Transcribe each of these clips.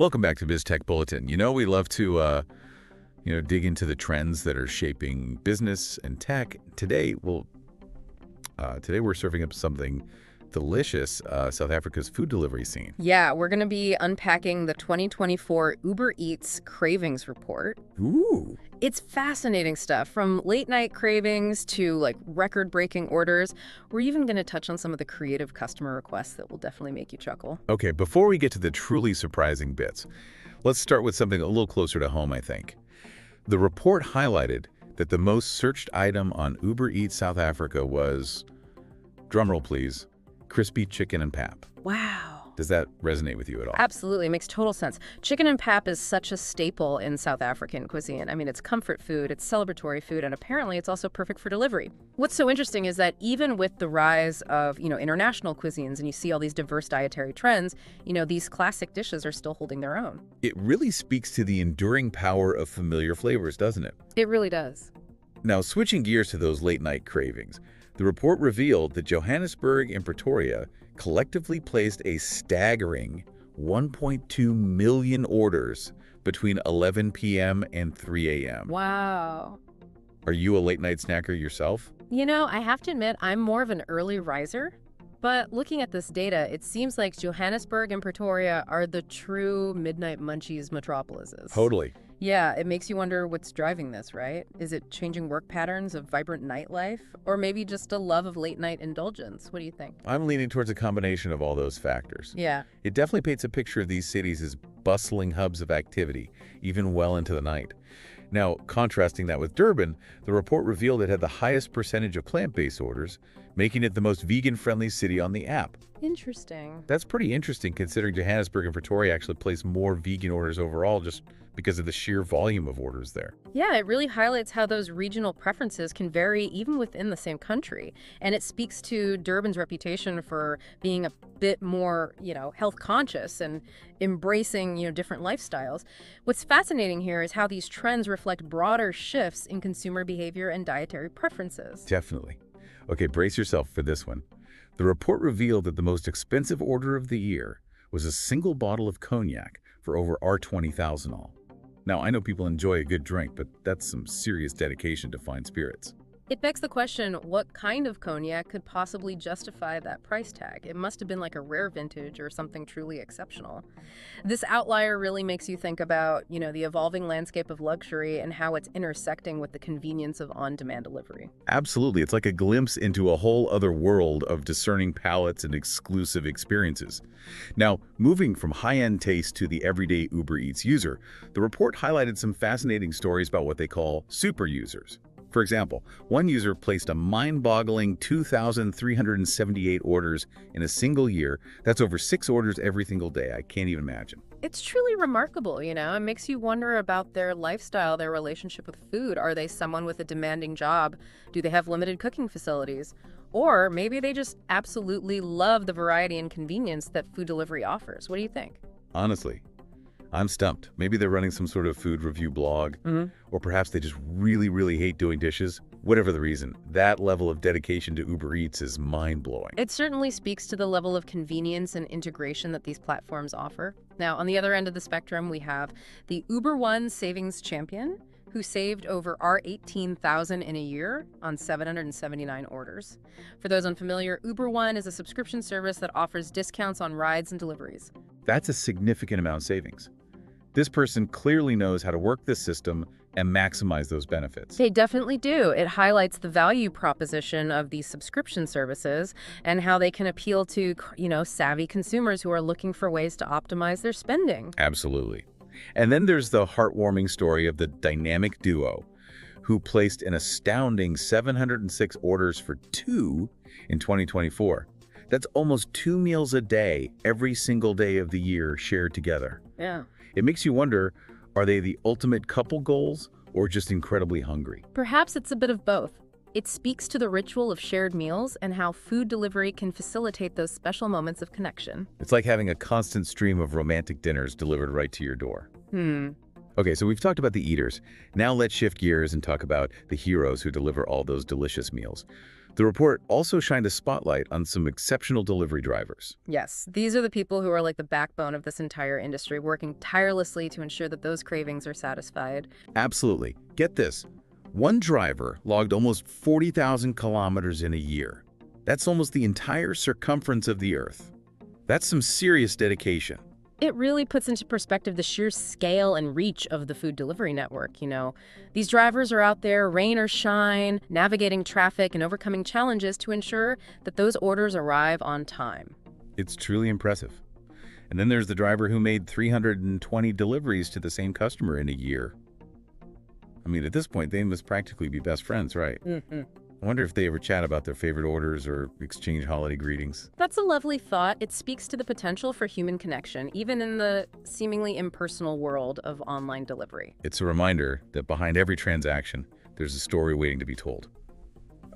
Welcome back to BizTech Bulletin. We love to, dig into the trends that are shaping business and tech. Today we're serving up something delicious, South Africa's food delivery scene. Yeah, we're going to be unpacking the 2024 Uber Eats Cravings Report. Ooh. It's fascinating stuff, from late-night cravings to, record-breaking orders. We're even going to touch on some of the creative customer requests that will definitely make you chuckle. Okay, before we get to the truly surprising bits, let's start with something a little closer to home, I think. The report highlighted that the most searched item on Uber Eats South Africa was, drumroll please, crispy chicken and pap. Wow. Does that resonate with you at all? Absolutely. It makes total sense. Chicken and pap is such a staple in South African cuisine. I mean, it's comfort food, it's celebratory food, and apparently it's also perfect for delivery. What's so interesting is that even with the rise of, international cuisines, and you see all these diverse dietary trends, these classic dishes are still holding their own. It really speaks to the enduring power of familiar flavors, doesn't it? It really does. Now, switching gears to those late-night cravings, the report revealed that Johannesburg and Pretoria collectively placed a staggering 1.2 million orders between 11 p.m. and 3 a.m. Wow. Are you a late-night snacker yourself? I have to admit, I'm more of an early riser. But looking at this data, it seems like Johannesburg and Pretoria are the true midnight munchies metropolises. Totally. Yeah, it makes you wonder what's driving this, right? Is it changing work patterns of vibrant nightlife? Or maybe just a love of late-night indulgence? What do you think? I'm leaning towards a combination of all those factors. Yeah. It definitely paints a picture of these cities as bustling hubs of activity, even well into the night. Now, contrasting that with Durban, the report revealed it had the highest percentage of plant-based orders, making it the most vegan-friendly city on the app. Interesting. That's pretty interesting considering Johannesburg and Pretoria actually place more vegan orders overall just because of the sheer volume of orders there. Yeah, it really highlights how those regional preferences can vary even within the same country. And it speaks to Durban's reputation for being a bit more, health conscious and embracing, different lifestyles. What's fascinating here is how these trends reflect broader shifts in consumer behavior and dietary preferences. Definitely. Okay, brace yourself for this one. The report revealed that the most expensive order of the year was a single bottle of cognac for over R20,000. Now, I know people enjoy a good drink, but that's some serious dedication to fine spirits. It begs the question, what kind of cognac could possibly justify that price tag? It must have been like a rare vintage or something truly exceptional. This outlier really makes you think about, the evolving landscape of luxury and how it's intersecting with the convenience of on-demand delivery. Absolutely. It's like a glimpse into a whole other world of discerning palates and exclusive experiences. Now, moving from high-end taste to the everyday Uber Eats user, the report highlighted some fascinating stories about what they call super users. For example, one user placed a mind-boggling 2,378 orders in a single year. That's over 6 orders every single day. I can't even imagine. It's truly remarkable, It makes you wonder about their lifestyle, their relationship with food. Are they someone with a demanding job? Do they have limited cooking facilities? Or maybe they just absolutely love the variety and convenience that food delivery offers. What do you think? Honestly, I'm stumped. Maybe they're running some sort of food review blog, or perhaps they just really, really hate doing dishes. Whatever the reason, that level of dedication to Uber Eats is mind-blowing. It certainly speaks to the level of convenience and integration that these platforms offer. Now, on the other end of the spectrum, we have the Uber One savings champion, who saved over R18,000 in a year on 779 orders. For those unfamiliar, Uber One is a subscription service that offers discounts on rides and deliveries. That's a significant amount of savings. This person clearly knows how to work this system and maximize those benefits. They definitely do. It highlights the value proposition of these subscription services and how they can appeal to, savvy consumers who are looking for ways to optimize their spending. Absolutely. And then there's the heartwarming story of the dynamic duo who placed an astounding 706 orders for 2 in 2024. That's almost 2 meals a day, every single day of the year shared together. Yeah. It makes you wonder, are they the ultimate couple goals or just incredibly hungry? Perhaps it's a bit of both. It speaks to the ritual of shared meals and how food delivery can facilitate those special moments of connection. It's like having a constant stream of romantic dinners delivered right to your door. Okay, so we've talked about the eaters. Now let's shift gears and talk about the heroes who deliver all those delicious meals. The report also shined a spotlight on some exceptional delivery drivers. Yes, these are the people who are like the backbone of this entire industry, working tirelessly to ensure that those cravings are satisfied. Absolutely. Get this. One driver logged almost 40,000 kilometers in a year. That's almost the entire circumference of the Earth. That's some serious dedication. It really puts into perspective the sheer scale and reach of the food delivery network, you know. These drivers are out there, rain or shine, navigating traffic and overcoming challenges to ensure that those orders arrive on time. It's truly impressive. And then there's the driver who made 320 deliveries to the same customer in a year. I mean, at this point, they must practically be best friends, right? I wonder if they ever chat about their favorite orders or exchange holiday greetings. That's a lovely thought. It speaks to the potential for human connection, even in the seemingly impersonal world of online delivery. It's a reminder that behind every transaction, there's a story waiting to be told.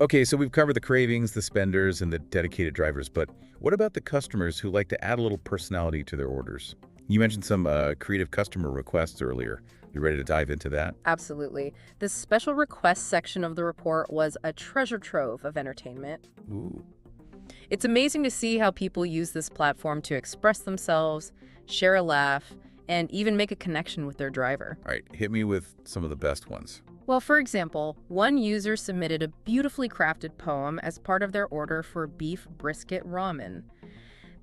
Okay, so we've covered the cravings, the spenders, and the dedicated drivers, but what about the customers who like to add a little personality to their orders? You mentioned some creative customer requests earlier. You ready to dive into that? Absolutely. This special requests section of the report was a treasure trove of entertainment. Ooh. It's amazing to see how people use this platform to express themselves, share a laugh, and even make a connection with their driver. All right, hit me with some of the best ones. Well, for example, one user submitted a beautifully crafted poem as part of their order for beef brisket ramen.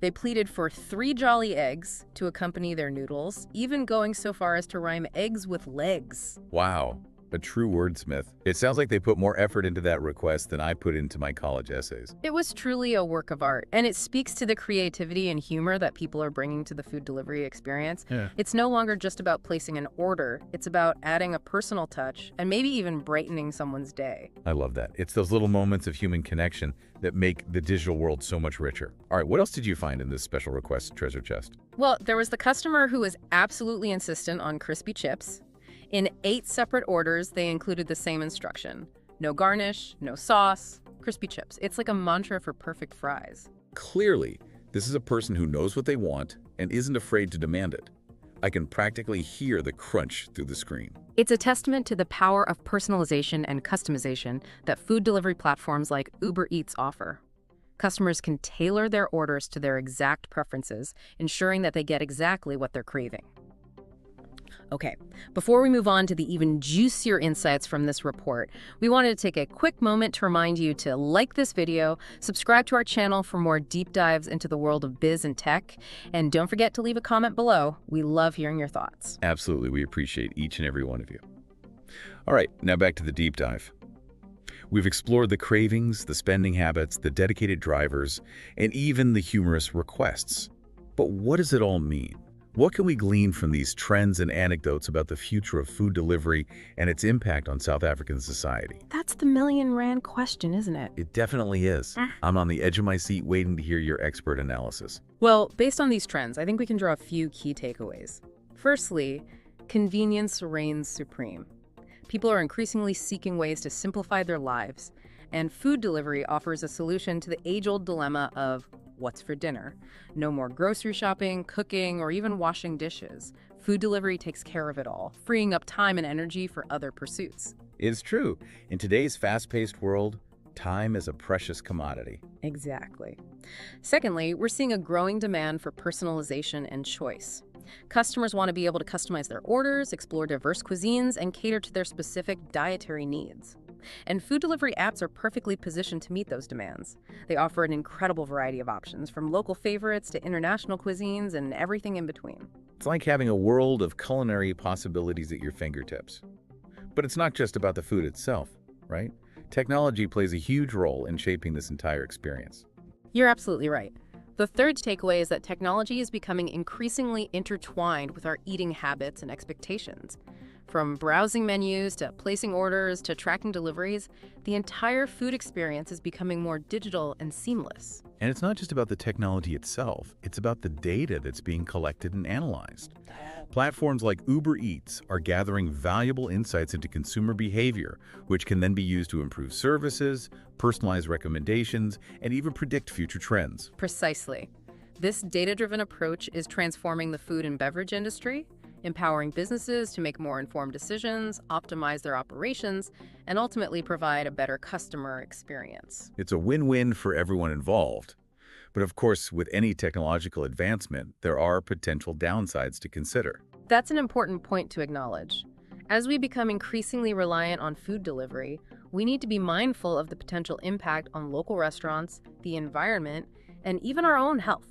They pleaded for 3 jolly eggs to accompany their noodles, even going so far as to rhyme eggs with legs. Wow, a true wordsmith. It sounds like they put more effort into that request than I put into my college essays. It was truly a work of art, and it speaks to the creativity and humor that people are bringing to the food delivery experience. Yeah. It's no longer just about placing an order, it's about adding a personal touch and maybe even brightening someone's day. I love that. It's those little moments of human connection that make the digital world so much richer. All right, what else did you find in this special request treasure chest? Well, there was the customer who was absolutely insistent on crispy chips. In 8 separate orders, they included the same instruction. No garnish, no sauce, crispy chips. It's like a mantra for perfect fries. Clearly, this is a person who knows what they want and isn't afraid to demand it. I can practically hear the crunch through the screen. It's a testament to the power of personalization and customization that food delivery platforms like Uber Eats offer. Customers can tailor their orders to their exact preferences, ensuring that they get exactly what they're craving. Okay, before we move on to the even juicier insights from this report, we wanted to take a quick moment to remind you to like this video, subscribe to our channel for more deep dives into the world of biz and tech, and don't forget to leave a comment below. We love hearing your thoughts. Absolutely, we appreciate each and every one of you. All right, now back to the deep dive. We've explored the cravings, the spending habits, the dedicated drivers, and even the humorous requests. But what does it all mean? What can we glean from these trends and anecdotes about the future of food delivery and its impact on South African society? That's the million-rand question, isn't it? It definitely is. I'm on the edge of my seat waiting to hear your expert analysis. Well, based on these trends, I think we can draw a few key takeaways. Firstly, convenience reigns supreme. People are increasingly seeking ways to simplify their lives, and food delivery offers a solution to the age-old dilemma of what's for dinner. No more grocery shopping, cooking, or even washing dishes. Food delivery takes care of it all, freeing up time and energy for other pursuits. It's true. In today's fast-paced world, time is a precious commodity. Exactly. Secondly, we're seeing a growing demand for personalization and choice. Customers want to be able to customize their orders, explore diverse cuisines, and cater to their specific dietary needs. And food delivery apps are perfectly positioned to meet those demands. They offer an incredible variety of options, from local favorites to international cuisines and everything in between. It's like having a world of culinary possibilities at your fingertips. But it's not just about the food itself, right? Technology plays a huge role in shaping this entire experience. You're absolutely right. The third takeaway is that technology is becoming increasingly intertwined with our eating habits and expectations. From browsing menus to placing orders to tracking deliveries, the entire food experience is becoming more digital and seamless. And it's not just about the technology itself, it's about the data that's being collected and analyzed. Platforms like Uber Eats are gathering valuable insights into consumer behavior, which can then be used to improve services, personalize recommendations, and even predict future trends. Precisely. This data-driven approach is transforming the food and beverage industry. empowering businesses to make more informed decisions, optimize their operations, and ultimately provide a better customer experience. It's a win-win for everyone involved. But of course, with any technological advancement, there are potential downsides to consider. That's an important point to acknowledge. As we become increasingly reliant on food delivery, we need to be mindful of the potential impact on local restaurants, the environment, and even our own health.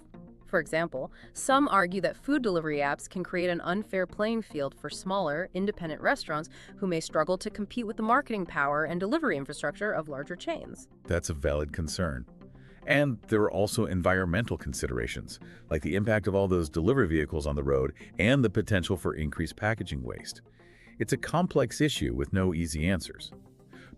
For example, some argue that food delivery apps can create an unfair playing field for smaller, independent restaurants who may struggle to compete with the marketing power and delivery infrastructure of larger chains. That's a valid concern. And there are also environmental considerations, like the impact of all those delivery vehicles on the road and the potential for increased packaging waste. It's a complex issue with no easy answers.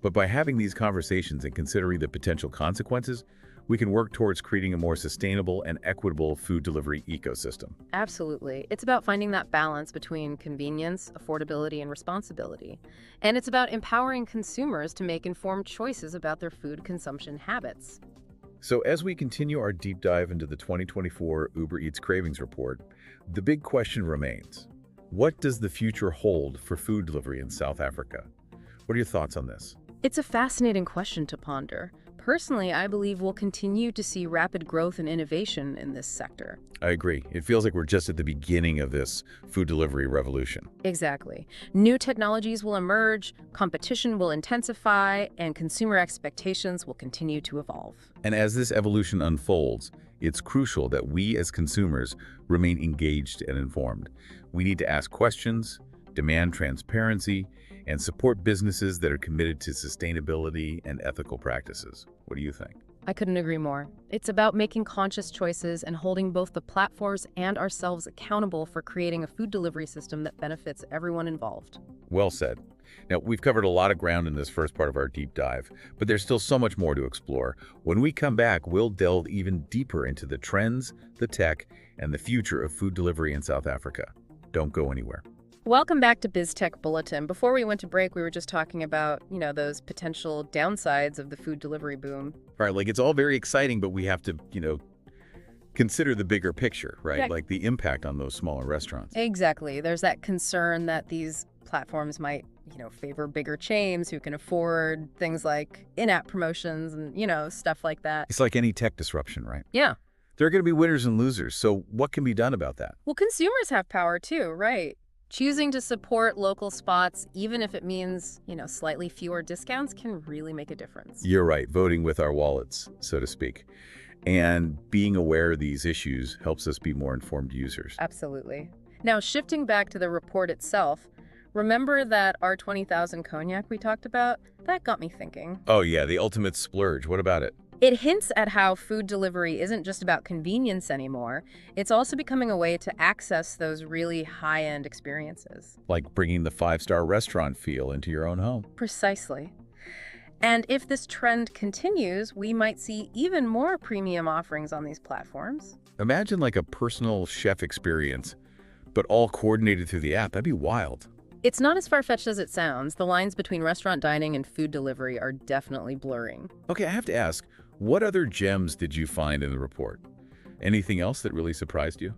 But by having these conversations and considering the potential consequences, we can work towards creating a more sustainable and equitable food delivery ecosystem. Absolutely. It's about finding that balance between convenience, affordability, and responsibility. And it's about empowering consumers to make informed choices about their food consumption habits. So as we continue our deep dive into the 2024 Uber Eats Cravings Report, the big question remains: what does the future hold for food delivery in South Africa? What are your thoughts on this? It's a fascinating question to ponder. Personally, I believe we'll continue to see rapid growth and innovation in this sector. I agree. It feels like we're just at the beginning of this food delivery revolution. Exactly. New technologies will emerge, competition will intensify, and consumer expectations will continue to evolve. And as this evolution unfolds, it's crucial that we as consumers remain engaged and informed. We need to ask questions, demand transparency, and support businesses that are committed to sustainability and ethical practices. What do you think? I couldn't agree more. It's about making conscious choices and holding both the platforms and ourselves accountable for creating a food delivery system that benefits everyone involved. Well said. Now, we've covered a lot of ground in this first part of our deep dive, but there's still so much more to explore. When we come back, we'll delve even deeper into the trends, the tech, and the future of food delivery in South Africa. Don't go anywhere. Welcome back to BizTech Bulletin. Before we went to break, we were just talking about, those potential downsides of the food delivery boom. Right, like it's all very exciting, but we have to, consider the bigger picture, right? Yeah. Like the impact on those smaller restaurants. Exactly. There's that concern that these platforms might, favor bigger chains who can afford things like in-app promotions and, stuff like that. It's like any tech disruption, right? Yeah. There are going to be winners and losers, so what can be done about that? Well, consumers have power too, right? Choosing to support local spots, even if it means, slightly fewer discounts, can really make a difference. You're right, voting with our wallets, so to speak. And being aware of these issues helps us be more informed users. Absolutely. Now, shifting back to the report itself, remember that our 20,000 cognac we talked about? That got me thinking. Oh yeah, the ultimate splurge. What about it? It hints at how food delivery isn't just about convenience anymore. It's also becoming a way to access those really high-end experiences. Like bringing the five-star restaurant feel into your own home. Precisely. And if this trend continues, we might see even more premium offerings on these platforms. Imagine like a personal chef experience, but all coordinated through the app. That'd be wild. It's not as far-fetched as it sounds. The lines between restaurant dining and food delivery are definitely blurring. Okay, I have to ask, what other gems did you find in the report? Anything else that really surprised you?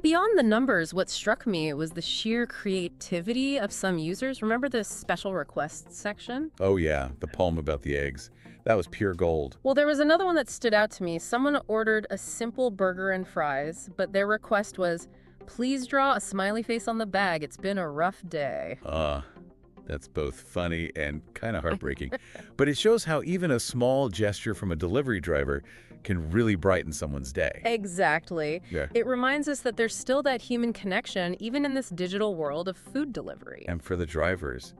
Beyond the numbers, what struck me was the sheer creativity of some users. Remember the special requests section? Oh yeah, the poem about the eggs. That was pure gold. Well, there was another one that stood out to me. Someone ordered a simple burger and fries, but their request was, "Please draw a smiley face on the bag. It's been a rough day." That's both funny and kind of heartbreaking. But it shows how even a small gesture from a delivery driver can really brighten someone's day. Exactly. Yeah. It reminds us that there's still that human connection, even in this digital world of food delivery. And for the drivers,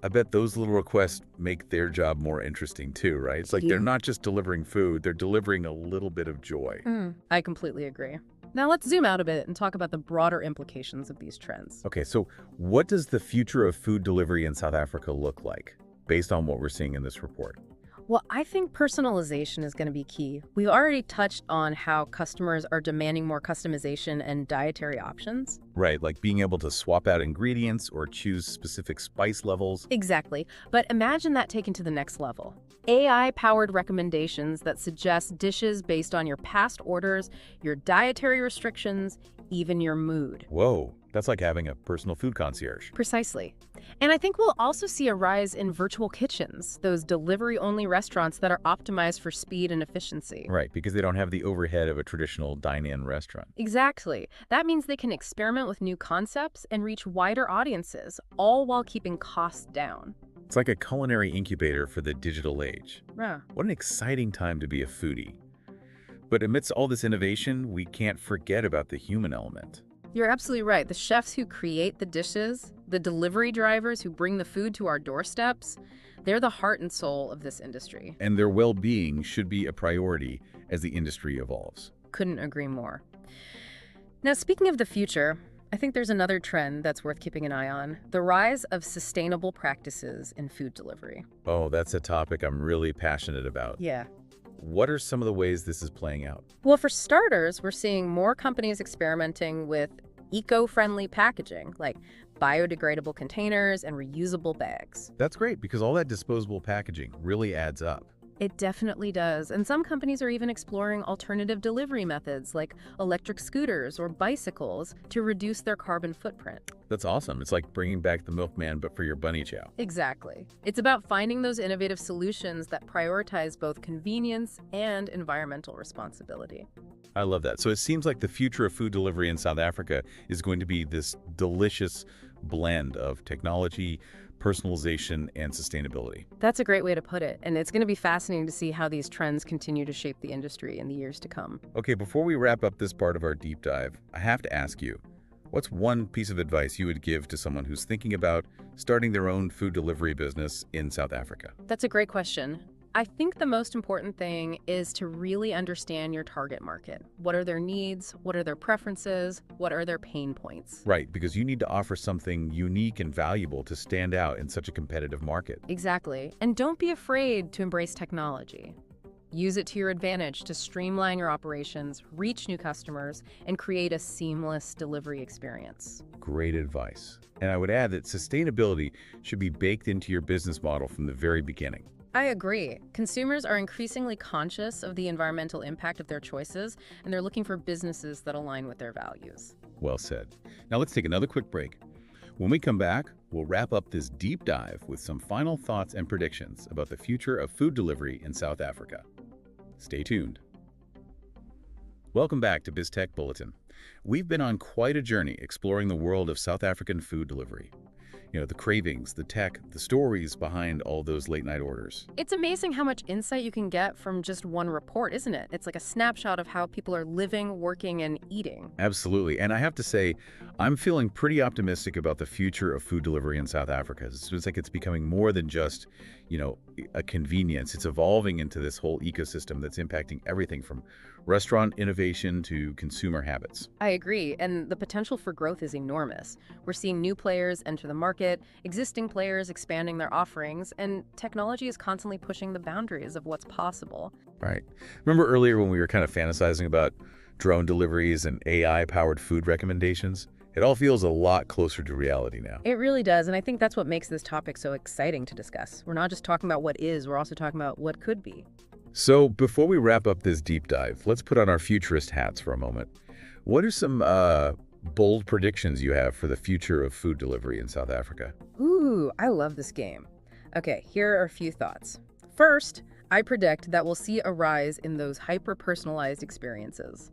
I bet those little requests make their job more interesting too, right? It's like they're not just delivering food, they're delivering a little bit of joy. I completely agree. Now let's zoom out a bit and talk about the broader implications of these trends. Okay, so what does the future of food delivery in South Africa look like, based on what we're seeing in this report? Well, I think personalization is going to be key. We've already touched on how customers are demanding more customization and dietary options. Right, like being able to swap out ingredients or choose specific spice levels. Exactly. But imagine that taken to the next level. AI-powered recommendations that suggest dishes based on your past orders, your dietary restrictions, even your mood. Whoa, That's like having a personal food concierge. Precisely. And I think we'll also see a rise in virtual kitchens, those delivery-only restaurants that are optimized for speed and efficiency. Right, because they don't have the overhead of a traditional dine-in restaurant. Exactly. That means they can experiment with new concepts and reach wider audiences, all while keeping costs down. It's like a culinary incubator for the digital age. Yeah. What an exciting time to be a foodie. But amidst all this innovation, we can't forget about the human element. You're absolutely right. The chefs who create the dishes, the delivery drivers who bring the food to our doorsteps, they're the heart and soul of this industry. And their well-being should be a priority as the industry evolves. Couldn't agree more. Now, speaking of the future, I think there's another trend that's worth keeping an eye on: the rise of sustainable practices in food delivery. Oh, that's a topic I'm really passionate about. Yeah. What are some of the ways this is playing out? Well, for starters, we're seeing more companies experimenting with eco-friendly packaging, like biodegradable containers and reusable bags. That's great because all that disposable packaging really adds up. It definitely does. And some companies are even exploring alternative delivery methods like electric scooters or bicycles to reduce their carbon footprint. That's awesome. It's like bringing back the milkman, but for your bunny chow. Exactly. It's about finding those innovative solutions that prioritize both convenience and environmental responsibility. I love that. So it seems like the future of food delivery in South Africa is going to be this delicious blend of technology, personalization, and sustainability. That's a great way to put it, and it's going to be fascinating to see how these trends continue to shape the industry in the years to come. Okay, before we wrap up this part of our deep dive, I have to ask you, what's one piece of advice you would give to someone who's thinking about starting their own food delivery business in South Africa? That's a great question. I think the most important thing is to really understand your target market. What are their needs? What are their preferences? What are their pain points? Right, because you need to offer something unique and valuable to stand out in such a competitive market. Exactly. And don't be afraid to embrace technology. Use it to your advantage to streamline your operations, reach new customers, and create a seamless delivery experience. Great advice. And I would add that sustainability should be baked into your business model from the very beginning. I agree. Consumers are increasingly conscious of the environmental impact of their choices, and they're looking for businesses that align with their values. Well said. Now let's take another quick break. When we come back, we'll wrap up this deep dive with some final thoughts and predictions about the future of food delivery in South Africa. Stay tuned. Welcome back to BizTech Bulletin. We've been on quite a journey exploring the world of South African food delivery. You know, the cravings, the tech, the stories behind all those late-night orders. It's amazing how much insight you can get from just one report, isn't it? It's like a snapshot of how people are living, working, and eating. Absolutely. And I have to say, I'm feeling pretty optimistic about the future of food delivery in South Africa. It seems like it's becoming more than just, a convenience. It's evolving into this whole ecosystem that's impacting everything from restaurant innovation to consumer habits. I agree, and the potential for growth is enormous. We're seeing new players enter the market, existing players expanding their offerings, and technology is constantly pushing the boundaries of what's possible. Right. Remember earlier when we were kind of fantasizing about drone deliveries and AI-powered food recommendations? It all feels a lot closer to reality now. It really does, and I think that's what makes this topic so exciting to discuss. We're not just talking about what is, we're also talking about what could be. So before we wrap up this deep dive, let's put on our futurist hats for a moment. What are some bold predictions you have for the future of food delivery in South Africa? Ooh, I love this game. Okay, here are a few thoughts. First, I predict that we'll see a rise in those hyper-personalized experiences.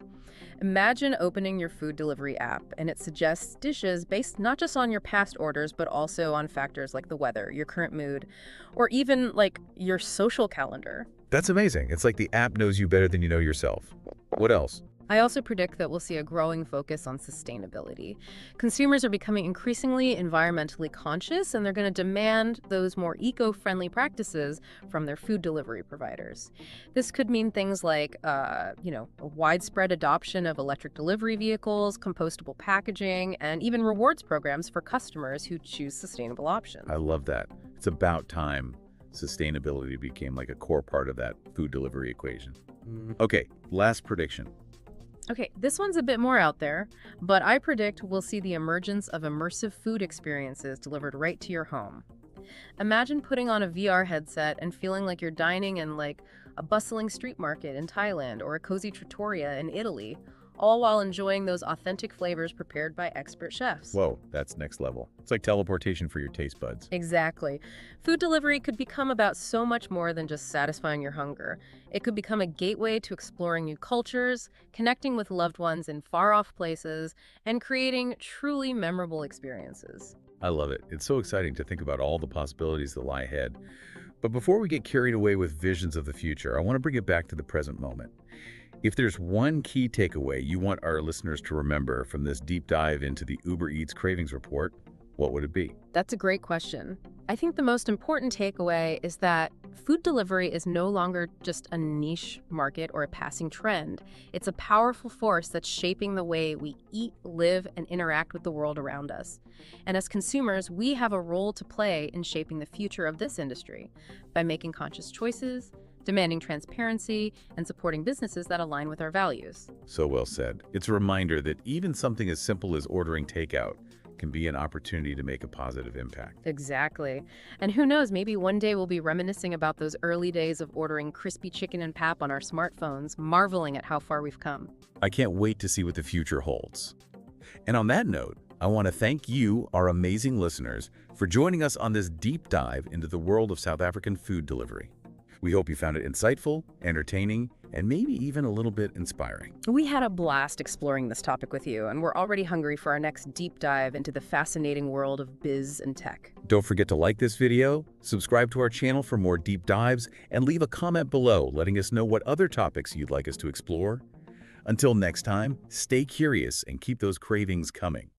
Imagine opening your food delivery app and it suggests dishes based not just on your past orders, but also on factors like the weather, your current mood, or even like your social calendar. That's amazing. It's like the app knows you better than you know yourself. What else? I also predict that we'll see a growing focus on sustainability. Consumers are becoming increasingly environmentally conscious, and they're going to demand those more eco-friendly practices from their food delivery providers. This could mean things like, a widespread adoption of electric delivery vehicles, compostable packaging, and even rewards programs for customers who choose sustainable options. I love that. It's about time sustainability became like a core part of that food delivery equation. Okay, last prediction. Okay, this one's a bit more out there, but I predict we'll see the emergence of immersive food experiences delivered right to your home. Imagine putting on a VR headset and feeling like you're dining in like a bustling street market in Thailand or a cozy trattoria in Italy, all while enjoying those authentic flavors prepared by expert chefs. Whoa, that's next level. It's like teleportation for your taste buds. Exactly. Food delivery could become about so much more than just satisfying your hunger. It could become a gateway to exploring new cultures, connecting with loved ones in far-off places, and creating truly memorable experiences. I love it. It's so exciting to think about all the possibilities that lie ahead. But before we get carried away with visions of the future, I want to bring it back to the present moment. If there's one key takeaway you want our listeners to remember from this deep dive into the Uber Eats Cravings Report, what would it be? That's a great question. I think the most important takeaway is that food delivery is no longer just a niche market or a passing trend. It's a powerful force that's shaping the way we eat, live, and interact with the world around us. And as consumers, we have a role to play in shaping the future of this industry by making conscious choices, demanding transparency, and supporting businesses that align with our values. So well said. It's a reminder that even something as simple as ordering takeout can be an opportunity to make a positive impact. Exactly. And who knows, maybe one day we'll be reminiscing about those early days of ordering crispy chicken and pap on our smartphones, marveling at how far we've come. I can't wait to see what the future holds. And on that note, I want to thank you, our amazing listeners, for joining us on this deep dive into the world of South African food delivery. We hope you found it insightful, entertaining, and maybe even a little bit inspiring. We had a blast exploring this topic with you, and we're already hungry for our next deep dive into the fascinating world of biz and tech. Don't forget to like this video, subscribe to our channel for more deep dives, and leave a comment below letting us know what other topics you'd like us to explore. Until next time, stay curious and keep those cravings coming.